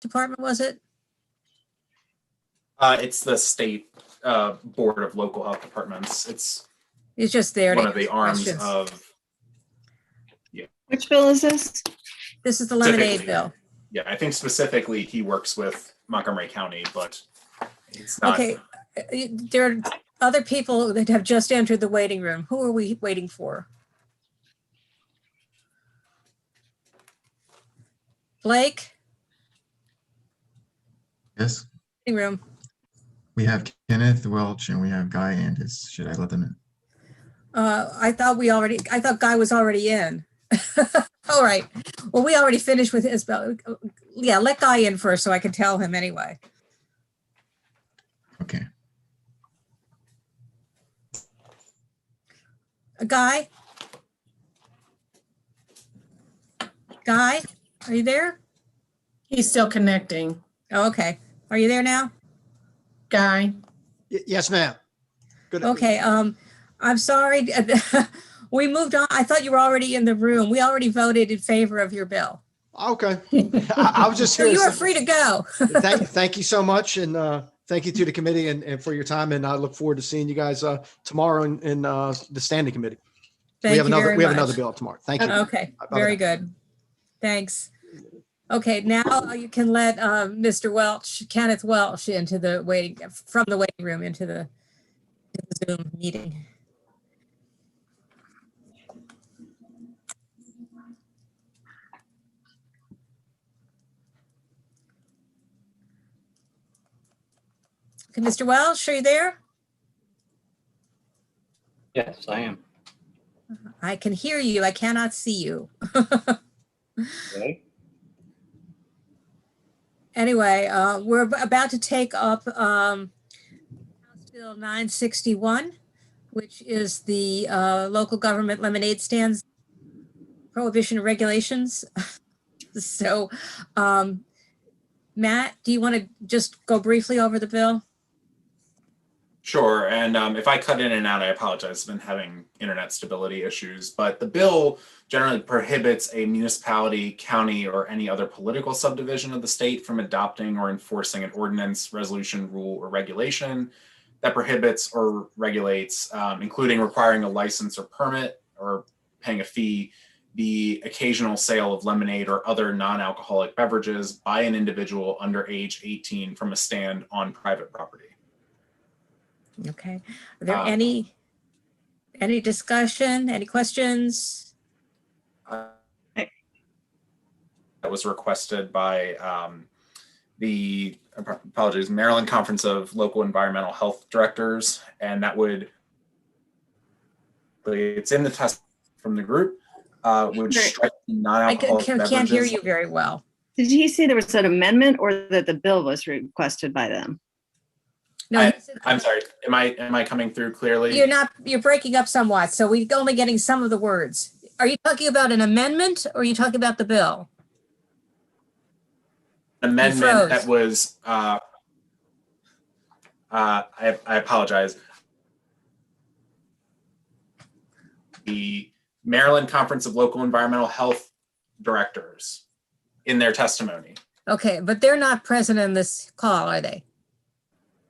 department was it? It's the state board of local health departments. It's just there. One of the arms of. Yeah. Which bill is this? This is the lemonade bill. Yeah, I think specifically he works with Montgomery County, but it's not. Okay, there are other people that have just entered the waiting room. Who are we waiting for? Blake? Yes. Waiting room. We have Kenneth, Welch, and we have Guy Andis. Should I let them in? I thought Guy was already in. All right. Well, we already finished with his bill. Yeah, let Guy in first so I can tell him anyway. Okay. Guy? Guy, are you there? He's still connecting. Oh, okay. Are you there now? Guy? Yes, ma'am. Good. Okay. I'm sorry. We moved on. I thought you were already in the room. We already voted in favor of your bill. Okay. I was just So here. you are free to go. Thank you so much. And thank you to the committee and for your time. And I look forward to seeing you guys tomorrow in the standing committee. We have another bill tomorrow. Thank you. Okay. Very good. Thanks. Okay. Now you can let Mr. Welch, Kenneth Welch, from the waiting room into the Zoom meeting. Okay, Mr. Welch, are you there? Yes, I am. I can hear you. I cannot see you. Okay. Anyway, we're about to take up House Bill 961, which is the local government lemonade stands prohibition regulations. So, Matt, do you want to just go briefly over the bill? Sure, and if I cut in and out, I apologize. I've been having internet stability issues, but the bill generally prohibits a municipality, county, or any other political subdivision of the state from adopting or enforcing an ordinance, resolution, rule, or regulation that prohibits or regulates, including requiring a license or permit or paying a fee, the occasional sale of lemonade or other non-alcoholic beverages by an individual under age 18 from a stand on private property. Okay. Are there any discussion, any questions? That was requested by the Maryland Conference of Local Environmental Health Directors, and it's in the test from the group. Would strike non-alcoholic beverages. Can't hear you very well. Did he say there was an amendment or that the bill was requested by them? No, I'm sorry. Am I coming through clearly? You're not. You're breaking up somewhat. So we're only getting some of the words. Are you talking about an amendment or are you talking about the bill? Amendment that was. I apologize. The Maryland Conference of Local Environmental Health Directors in their testimony. Okay, but they're not present in this call, are they?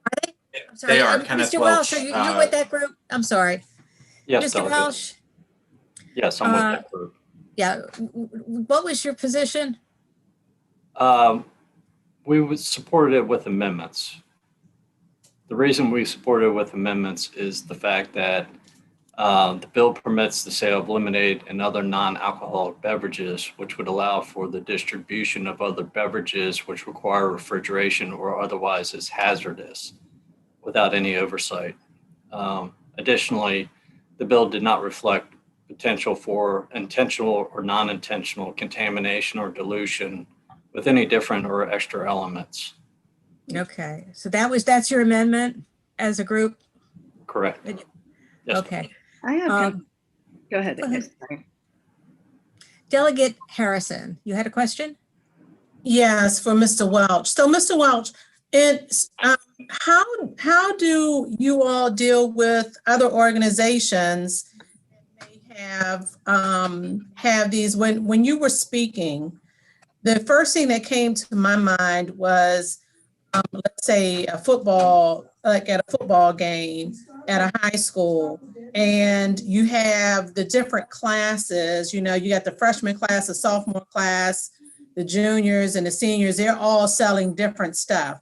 Are they? I'm sorry. They are. Mr. Welch, are you with that group? I'm sorry. Yes, Mr. Welch? Yes, I'm with that group. Yeah. What was your position? We supported it with amendments. The reason we supported it with amendments is the fact that the bill permits the sale of lemonade and other non-alcoholic beverages, which would allow for the distribution of other beverages which require refrigeration or otherwise is hazardous without any oversight. Additionally, the bill did not reflect potential for intentional or non-intentional contamination or dilution with any different or extra elements. Okay, so that's your amendment as a group? Correct. Yes. Okay. I have. Go ahead. Sorry. Delegate Harrison, you had a question? Yes, for Mr. Welch. So Mr. Welch, how do you all deal with other organizations that may have these, when you were speaking, The first thing that came to my mind was, let's say a football, like at a football game at a high school, and you have the different classes, you got the freshman class, the sophomore class, the juniors and the seniors, they're all selling different stuff.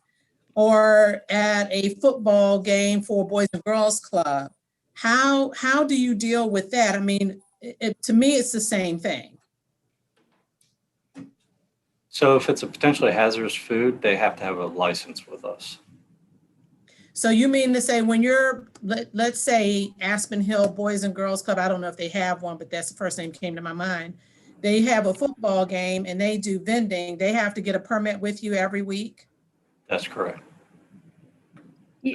Or at a football game for Boys and Girls Club, how do you deal with that? I mean, to me, it's the same thing. So if it's a potentially hazardous food, they have to have a license with us. So you mean to say when you're, let's say Aspen Hill Boys and Girls Club, I don't know if they have one, but that's the first name that came to my mind. They have a football game and they do vending. They have to get a permit with you every week? That's correct.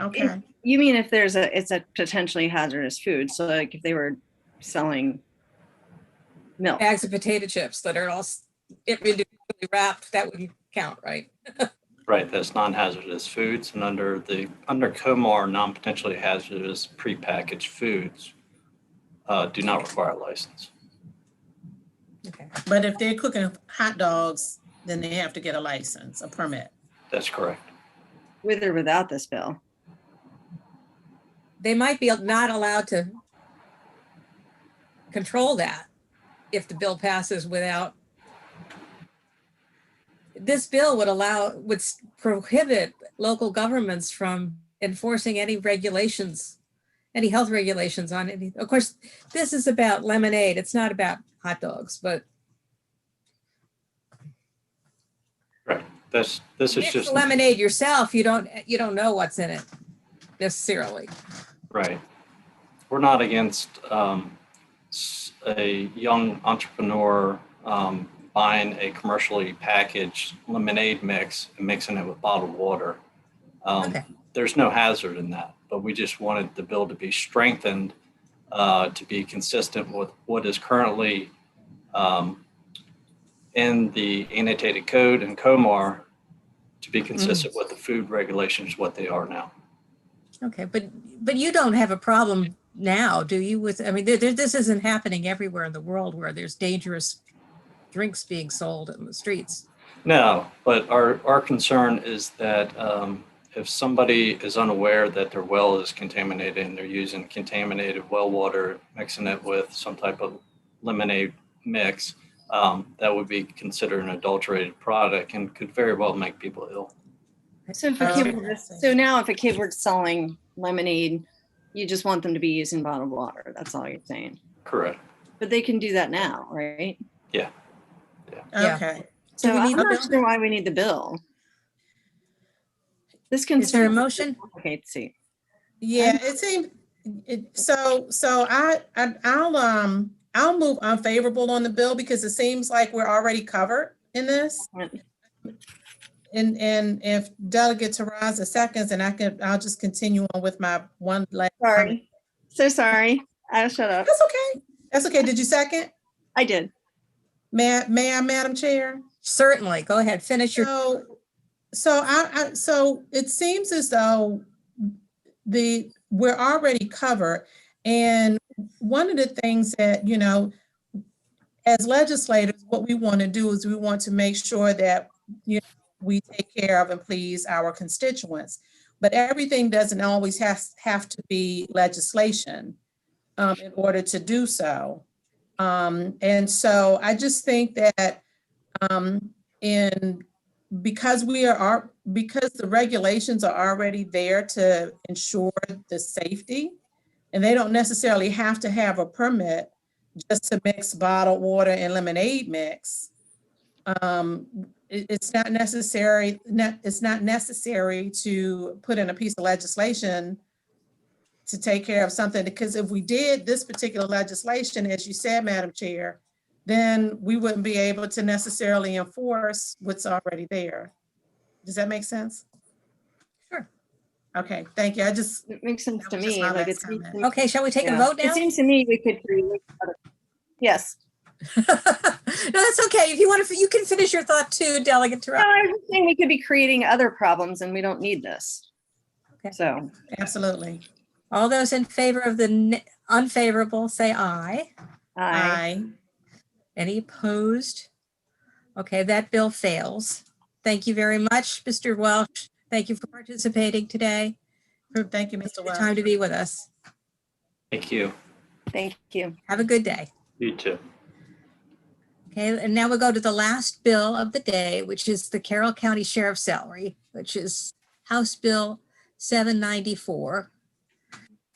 Okay. You mean if it's a potentially hazardous food? So like if they were selling milk. Bags of potato chips that are all individually wrapped, that wouldn't count, right? Right, that's non-hazardous foods, and under COMAR, non-potentially hazardous prepackaged foods do not require a license. Okay. But if they're cooking hot dogs, then they have to get a license, a permit. That's correct. With or without this bill. They might be not allowed to control that if the bill passes without. This bill would prohibit local governments from enforcing any regulations, any health regulations on any. Of course, this is about lemonade. It's not about hot dogs, but. Right. This is Mix just lemonade yourself. You don't know what's in it necessarily. right. We're not against a young entrepreneur buying a commercially packaged lemonade mix and mixing it with bottled water. Okay. There's no hazard in that, but we just wanted the bill to be strengthened to be consistent with what is currently in the annotated code and COMAR to be consistent with the food regulations, what they are now. Okay, but you don't have a problem now, do you? With this isn't happening everywhere in the world where there's dangerous drinks being sold in the streets. No, but our concern is that if somebody is unaware that their well is contaminated and they're using contaminated well water, mixing it with some type of lemonade mix, that would be considered an adulterated product and could very well make people ill. So now if a kid were selling lemonade, you just want them to be using bottled water. That's all you're saying. Correct. But they can do that now, right? Yeah. Yeah. Okay. So Do we I'm need the not bill? sure why we need the bill. This can. Is there a motion? Okay, see. Yeah, it seems, I'll move unfavorable on the bill because it seems like we're already covered in this. And if Delegate Taraza seconds, and I'll just continue on with my one last. Sorry. So sorry. I'll shut up. That's okay. That's okay. Did you second? I did. May I, Madam Chair? Certainly. Go ahead. Finish your. So it seems as though we're already covered. And one of the things that, as legislators, what we want to do is we want to make sure that, we take care of and please our constituents. But everything doesn't always have to be legislation in order to do so. And so I just think that because the regulations are already there to ensure the safety, and they don't necessarily have to have a permit just to mix bottled water and lemonade mix. It's not necessary. It's not necessary to put in a piece of legislation to take care of something, because if we did this particular legislation, as you said, Madam Chair, then we wouldn't be able to necessarily enforce what's already there. Does that make sense? Sure. Okay, thank you. It makes sense to me. my Like last it's. comment. Okay, shall we take a Yeah. vote now? It seems to me we could create. Yes. No, that's okay. If you want to, you can finish your thought too, Delegate No, Taraza. I was saying we could be creating other problems and we don't need this. Okay. So, Absolutely. All those in favor of the unfavorable, say aye. I, Aye. Any opposed? Okay, that bill fails. Thank you very much, Mr. Welch. Thank you for participating today. Thank you, Mr. The Welch. time to be with us. Thank you. Thank you. Have a good day. You too. Okay, and now we'll go to the last bill of the day, which is the Carroll County Sheriff's salary, which is House Bill 794.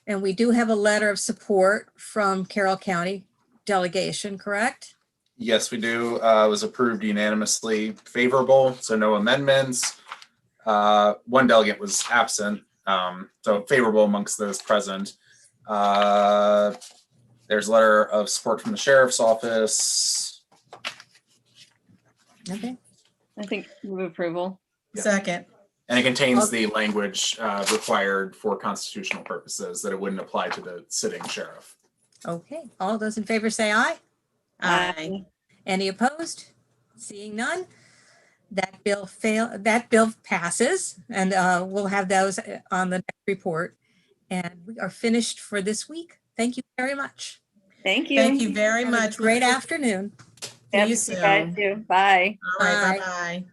And we do have a letter of support from Carroll County delegation, correct? Yes, we do. It was approved unanimously favorable, so no amendments. One delegate was absent, so favorable amongst those present. There's a letter of support from the sheriff's office. Okay. I think move approval. Yeah. Second. And it contains the language required for constitutional purposes that it wouldn't apply to the sitting sheriff. Okay, all those in favor say aye. Aye. Any opposed? Seeing none, that bill passes, and we'll have those on the next report. And we are finished for this week. Thank you very much. Thank you. Thank you very Have a much. great afternoon. See you Yes, you guys soon. too. Bye. All right, Bye. bye-bye.